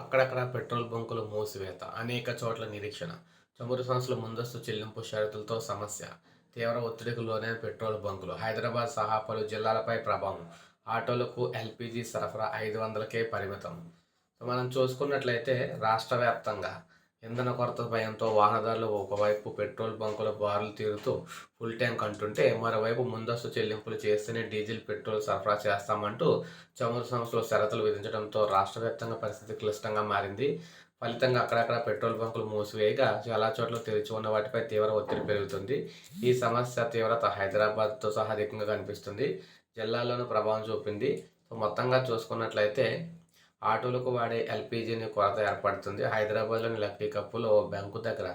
అక్కడక్కడ పెట్రోల్ బంకులు మూసివేత, అనేక చోట్ల నిరీక్షణ, చమురు సంస్థల ముందస్తు చెల్లింపు షరతులతో సమస్య, తీవ్ర ఒత్తిడికి లోనైన పెట్రోల్ బంకులు, హైదరాబాద్ సహా పలు జిల్లాలపై ప్రభావం, ఆటోలకు ఎల్పీజీ సరఫరా 500కే పరిమితం. మనం చూసుకున్నట్లయితే రాష్ట్ర వ్యాప్తంగా ఇంధన కొరత భయంతో వాహనదారులు ఒకవైపు పెట్రోల్ బంకుల బారులు తీరుతూ ఫుల్ ట్యాంక్ అంటుంటే, మరోవైపు ముందస్తు చెల్లింపులు చేస్తేనే డీజిల్ పెట్రోల్ సరఫరా చేస్తామంటూ చమురు సంస్థలు షరతులు విధించడంతో రాష్ట్ర వ్యాప్తంగా పరిస్థితి క్లిష్టంగా మారింది. ఫలితంగా అక్కడక్కడ పెట్రోల్ బంకులు మూసివేయగా చాలా చోట్ల తెరిచి ఉన్న వాటిపై తీవ్ర ఒత్తిడి పెరుగుతుంది. ఈ సమస్య తీవ్రత హైదరాబాద్తో సహా అధికంగా కనిపిస్తుంది. జిల్లాల్లోనూ ప్రభావం చూపింది. మొత్తంగా చూసుకున్నట్లయితే ఆటోలకు వాడే ఎల్పీజీని కొరత ఏర్పడుతుంది. హైదరాబాద్లోని లక్కీ కప్పులో బ్యాంకు దగ్గర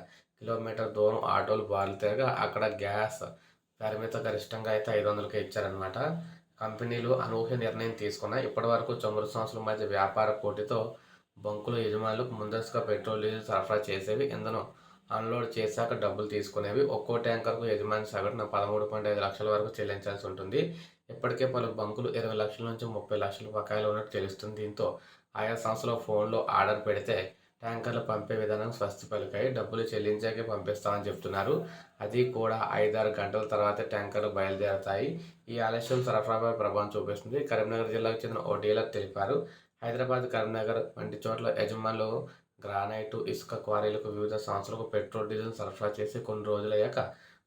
కిలోమీటర్ దూరం ఆటోలు బారులు తిరగా అక్కడ గ్యాస్ పరిమిత గరిష్టంగా అయితే 500కే ఇచ్చారనమాట. కంపెనీలు అనూహ్య నిర్ణయం తీసుకున్నాయి. ఇప్పటివరకు చమురు సంస్థల మధ్య వ్యాపార పోటీతో బంకుల యజమానులకు ముందస్తుగా పెట్రోల్, డీజిల్ సరఫరా చేసేవి. ఇంధనం అన్లోడ్ చేశాక డబ్బులు తీసుకునేవి. ఒక్కో ట్యాంకర్కు యజమాని సగటున 13.5 లక్షల వరకు చెల్లించాల్సి ఉంటుంది. ఇప్పటికే పలు బంకులు 20 లక్షల నుంచి 30 లక్షల బకాయిలు ఉన్నట్టు తెలుస్తుంది. దీంతో ఆయా సంస్థలు ఫోన్లో ఆర్డర్ పెడితే ట్యాంకర్లు పంపే విధానం స్వస్తి పలికాయి. డబ్బులు చెల్లించాకే పంపిస్తామని చెప్తున్నారు. అది కూడా 5-6 గంటల తర్వాతే ట్యాంకర్లు బయలుదేరతాయి. ఈ ఆలస్యం సరఫరాపై ప్రభావం చూపిస్తుంది. కరీంనగర్ జిల్లాకు చెందిన ఓ డీలర్ తెలిపారు. హైదరాబాద్, కరీంనగర్ వంటి చోట్ల యజమానులు గ్రానైటు, ఇసుక క్వారీలకు వివిధ సంస్థలకు పెట్రోల్, డీజిల్ సరఫరా చేసి కొన్ని రోజులయ్యాక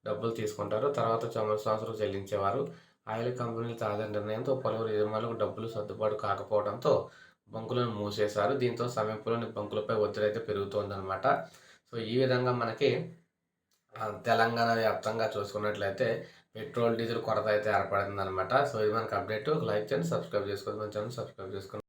డబ్బులు తీసుకుంటారు. తర్వాత చమురు సంస్థలకు చెల్లించేవారు. ఆయిల్ కంపెనీల తాజా నిర్ణయంతో పలువురు యజమానులకు డబ్బులు సర్దుబాటు కాకపోవడంతో బంకులను మూసేశారు. దీంతో సమీపంలోని బంకులపై ఒత్తిడి అయితే పెరుగుతోందనమాట. సో ఈ విధంగా మనకి తెలంగాణ వ్యాప్తంగా చూసుకున్నట్లయితే పెట్రోల్, డీజిల్ కొరత అయితే ఏర్పడిందనమాట. సో ఇది మనకు అప్డేట్. లైక్ చేయండి, సబ్స్క్రైబ్ చేసుకోండి. మన ఛానల్ సబ్స్క్రైబ్ చేసుకోండి.